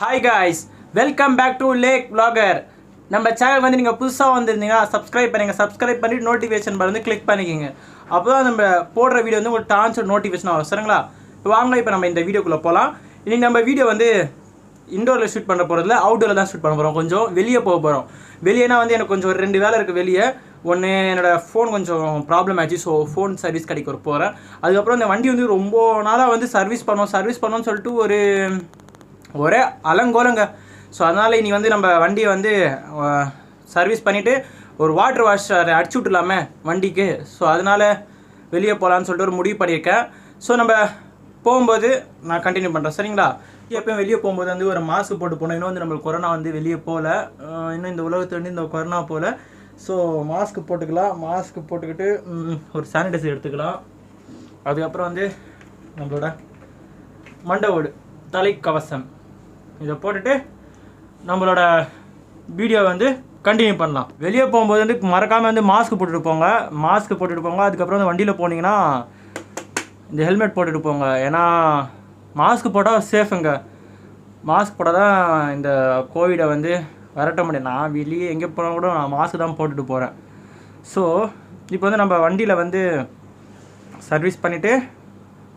Hi guys, welcome back to Lake Vlogger. நம்ம channel வந்து நீங்கள் புதுசாக வந்திருந்தீங்கன்னா சப்ஸ்கிரைப் பண்ணிட்டு நோட்டிஃபிகேஷன் பட்டன் வந்து கிளிக் பண்ணிக்கோங்க. அப்போ தான் நம்ம போடுற வீடியோ வந்து உங்களுக்கு டான்ஸ் நோட்டிஃபிகேஷன் ஆகும். சரிங்களா? இப்போ நம்ம இந்த வீடியோக்குள்ளே போகலாம். இன்றைக்கி நம்ம வீடியோ வந்து இண்டோரில் ஷூட் பண்ண போகிறதில்ல, அவுட்டோரில் தான் ஷூட் பண்ண போகிறோம். கொஞ்சம் வெளியே போக போகிறோம். வெளியேனா வந்து எனக்கு கொஞ்சம் 2 வேலை இருக்குது வெளியே. ஒன்று என்னோடய ஃபோன் கொஞ்சம் ப்ராப்ளம் ஆச்சு, ஸோ ஃபோன் சர்வீஸ் கடைக்கு போகிறேன். அதுக்கப்புறம் இந்த வண்டி வந்து ரொம்ப நாளாக வந்து சர்வீஸ் பண்ணோன்னு சொல்லிட்டு ஒரே அலங்கோலங்க. ஸோ அதனால் இனி வந்து நம்ம வண்டியை வந்து சர்வீஸ் பண்ணிவிட்டு ஒரு வாட்டர் வாஷ் அடிச்சு விட்டுலாமே வண்டிக்கு. ஸோ அதனால் வெளியே போகலான்னு சொல்லிட்டு ஒரு முடிவு பண்ணியிருக்கேன். ஸோ நம்ம போகும்போது நான் கண்டினியூ பண்ணுறேன். சரிங்களா? எப்போயும் வெளியே போகும்போது வந்து ஒரு மாஸ்க் போட்டு போனோம். இன்னும் வந்து நம்மளுக்கு கொரோனா வந்து வெளியே போகல, இன்னும் இந்த உலகத்தை வந்து இந்த கொரோனா போகல. ஸோ மாஸ்க் போட்டுக்கலாம். மாஸ்க் போட்டுக்கிட்டு ஒரு சானிடைசர் எடுத்துக்கலாம். அதுக்கப்புறம் வந்து நம்மளோட மண்டவோடு தலைக்கவசம் இதை போட்டுட்டு நம்மளோட வீடியோ வந்து கண்டினியூ பண்ணலாம். வெளியே போகும்போது வந்து மறக்காமல் வந்து மாஸ்க் போட்டுட்டு போங்க. அதுக்கப்புறம் வந்து வண்டியில் போனீங்கன்னா இந்த ஹெல்மெட் போட்டுட்டு போங்க. ஏன்னா மாஸ்க் போட்டால் சேஃபுங்க. மாஸ்க் போட்டால் தான் இந்த கோவிடை வந்து விரட்ட முடியும். நான் வெளியே எங்கே போனால் கூட நான் மாஸ்க் தான் போட்டுட்டு போகிறேன். ஸோ இப்போ வந்து நம்ம வண்டியில் வந்து சர்வீஸ் பண்ணிவிட்டு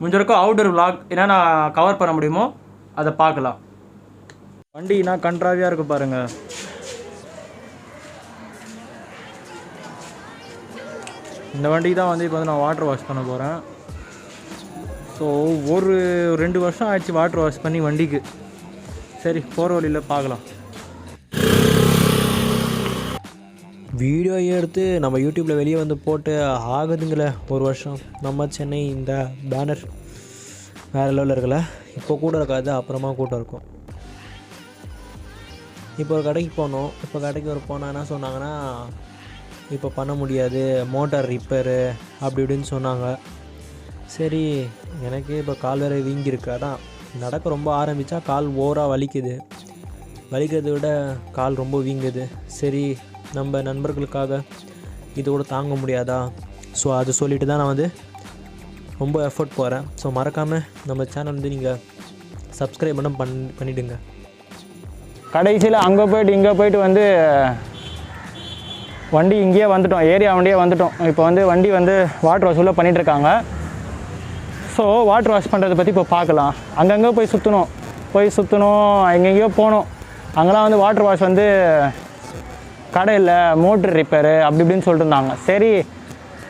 முடிஞ்ச வரைக்கும் அவுட்டர் விளாக் என்னென்ன கவர் பண்ண முடியுமோ அதை பார்க்கலாம். வண்டினா கண்ட்ராவியாக இருக்குது பாருங்கள். இந்த வண்டிக்கு தான் வந்து இப்போ வந்து நான் வாட்டர் வாஷ் பண்ண போகிறேன். ஸோ ஒரு 2 வருஷம் ஆயிடுச்சு வாட்டர் வாஷ் பண்ணி வண்டிக்கு. சரி, போகிற வழியில் பார்க்கலாம். வீடியோ எடுத்து நம்ம யூடியூப்பில் வெளியே வந்து போட்டு ஆகுதுங்களே 1 வருஷம். நம்ம சென்னை இந்த பேனர் வேறு லெவலில் இருக்கல. இப்போ கூட இருக்காது, அப்புறமா கூட்டம் இருக்கும். இப்போ ஒரு கடைக்கு போனோம். இப்போ கடைக்கு போனால் என்ன சொன்னாங்கன்னா, இப்போ பண்ண முடியாது, மோட்டார் ரிப்பேரு அப்படி இப்படின்னு சொன்னாங்க. சரி, எனக்கு இப்போ கால் வேறு வீங்கியிருக்கு. அதான் நடக்க ரொம்ப ஆரம்பித்தா கால் ஓவராக வலிக்கிறத விட கால் ரொம்ப வீங்குது. சரி, நம்ம நண்பர்களுக்காக இது கூட தாங்க முடியாதா? ஸோ அது சொல்லிட்டு தான் நான் வந்து ரொம்ப எஃபர்ட் போகிறேன். ஸோ மறக்காமல் நம்ம சேனல் வந்து நீங்கள் சப்ஸ்கிரைப் பண்ணிவிடுங்க. கடைசியில் அங்கே போய்ட்டு இங்கே போய்ட்டு வந்து வண்டி இங்கேயே வந்துட்டோம், ஏரியா வண்டியே வந்துட்டோம். இப்போ வந்து வண்டி வந்து வாட்டர் வாஷ் உள்ள பண்ணிகிட்ருக்காங்க. ஸோ வாட்டர் வாஷ் பண்ணுறதை பற்றி இப்போ பார்க்கலாம். அங்கங்கே போய் சுற்றணும், எங்கெங்கேயோ போனோம். அங்கெல்லாம் வந்து வாட்டர் வாஷ் வந்து கடை இல்லை, மோட்ரு ரிப்பேரு அப்படி இப்படின்னு சொல்லிட்டு இருந்தாங்க. சரி,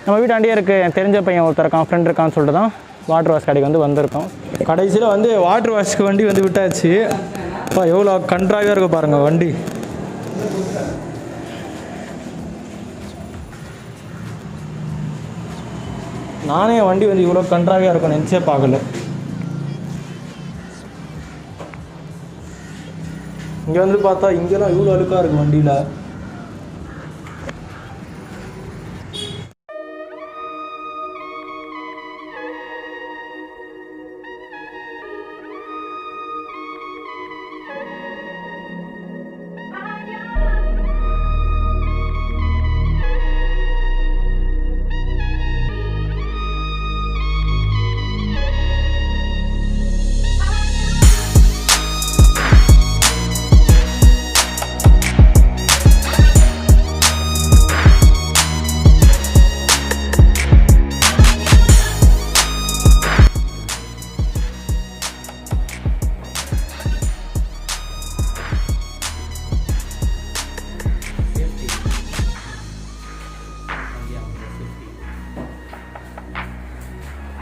நம்ம வீட்டாண்டியே இருக்குது, தெரிஞ்ச பையன் ஒருத்தர் இருக்கான், ஃப்ரெண்ட் இருக்கான்னு சொல்லிட்டு தான் வாட்டர் வாஷ் கடைக்கு வந்து வந்திருக்கோம். கடைசியில் வந்து வாட்டர் வாஷ்க்கு வண்டி வந்து விட்டாச்சு. இப்போ எவ்வளோ கண்ட்ராவியாக இருக்க பாருங்கள் வண்டி. நானே வண்டி வந்து இவ்வளோ கண்ட்ராவியாக இருக்கும் நினச்சே பார்க்கல. இங்கே வந்து பார்த்தா இங்கெல்லாம் இவ்வளோ அழுக்காக இருக்குது வண்டியில்.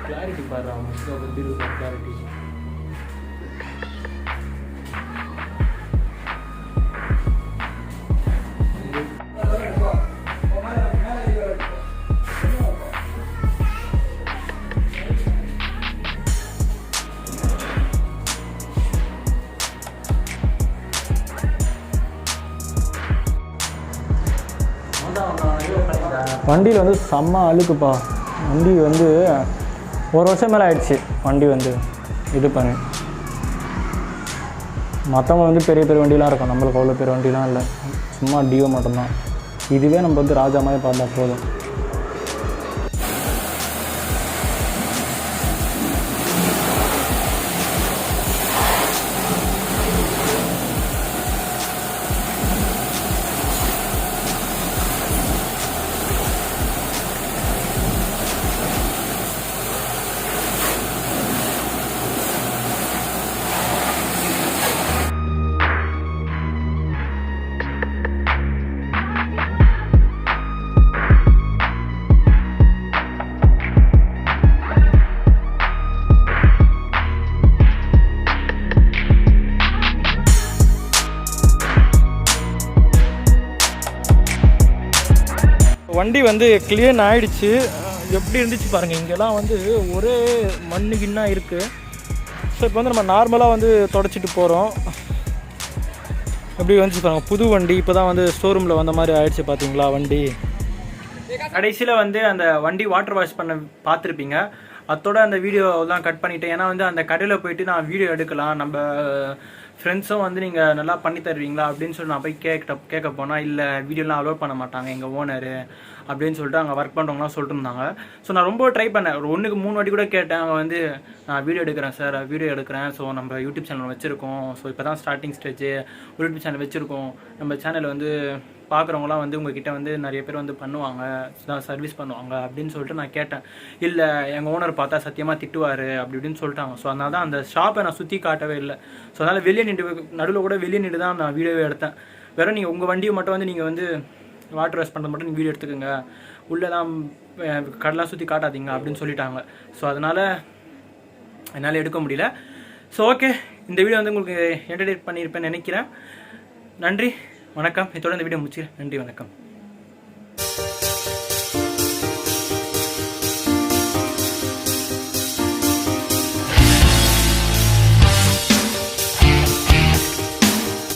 கிளாரிட்டி பாரு, கிளாரிட்டி. வண்டியில் வந்து செம்ம அழுக்குப்பா. வண்டி வந்து 1 வருஷம் மேலே ஆயிடுச்சு வண்டி வந்து இது பண்ணி. மற்றவங்க வந்து பெரிய பெரிய வண்டிலாம் இருக்கும், நம்மளுக்கு அவ்வளோ பெரிய வண்டிலாம் இல்லை, சும்மா டியோ மட்டும்தான். இதுவே நம்ம வந்து ராஜா மாதிரி பார்த்தா போதும். வண்டி வந்து கிளீன் ஆகிடுச்சு. எப்படி இருந்துச்சு பாருங்கள், இங்கெல்லாம் வந்து ஒரே மண்ணு கிண்ணா இருக்குது. ஸோ இப்போ வந்து நம்ம நார்மலாக வந்து தொடச்சிட்டு போகிறோம். எப்படி வந்துச்சு பாருங்கள், புது வண்டி இப்போ தான் வந்து ஸ்டோரூமில் வந்த மாதிரி ஆயிடுச்சு பார்த்தீங்களா வண்டி. கடைசியில் வந்து அந்த வண்டி வாட்டர் வாஷ் பண்ண பார்த்துருப்பீங்க. அதோட அந்த வீடியோலாம் கட் பண்ணிவிட்டேன். ஏன்னா வந்து அந்த கடையில் போயிட்டு நான் வீடியோ எடுக்கலாம், நம்ம ஃப்ரெண்ட்ஸும் வந்து நீங்கள் நல்லா பண்ணி தருவீங்களா அப்படின்னு சொல்லி நான் போய் கேட்க போனால் இல்லை வீடியோலாம் அலோட் பண்ண மாட்டாங்க எங்கள் ஓனரு அப்படின்னு சொல்லிட்டு அங்கே ஒர்க் பண்ணுறவங்களாம் சொல்லிட்டு இருந்தாங்க. ஸோ நான் ரொம்ப ட்ரை பண்ணேன், ஒரு 1-3 வாட்டி கூட கேட்டேன். அவங்க வந்து நான் வீடியோ எடுக்கிறேன் சார், வீடியோ எடுக்கிறேன், ஸோ நம்ம யூடியூப் சேனல் வச்சுருக்கோம், ஸோ இப்போ தான் ஸ்டார்டிங் ஸ்டேஜ், யூடியூப் சேனல் வச்சுருக்கோம், நம்ம சேனல் வந்து பார்க்குறவங்களாம் வந்து உங்ககிட்ட வந்து நிறைய பேர் வந்து பண்ணுவாங்க, சர்வீஸ் பண்ணுவாங்க அப்படின்னு சொல்லிட்டு நான் கேட்டேன். இல்லை எங்கள் ஓனர் பார்த்தா சத்தியமாக திட்டுவார் அப்படி இப்படின்னு சொல்லிட்டாங்க. ஸோ அதனால தான் அந்த ஷாப்பை நான் சுற்றி காட்டவே இல்லை. ஸோ அதனால் வெளியே நின்று நடுவில் கூட வெளியே நின்று தான் நான் வீடியோவே எடுத்தேன். வெறும் நீங்கள் உங்கள் வண்டியை மட்டும் வந்து நீங்கள் வந்து வாட்டர் வாஷ் பண்ணுறது மட்டும் நீங்கள் வீடியோ எடுத்துக்கோங்க, உள்ளெல்லாம் கடலாம் சுற்றி காட்டாதீங்க அப்படின்னு சொல்லிட்டாங்க. ஸோ அதனால் என்னால் எடுக்க முடியல. ஸோ ஓகே, இந்த வீடியோ வந்து உங்களுக்கு என்டர்டெயின் பண்ணியிருப்பேன்னு நினைக்கிறேன். நன்றி, வணக்கம். இதோட இந்த வீடியோ முடிச்சுக்கிறேன். நன்றி, வணக்கம்.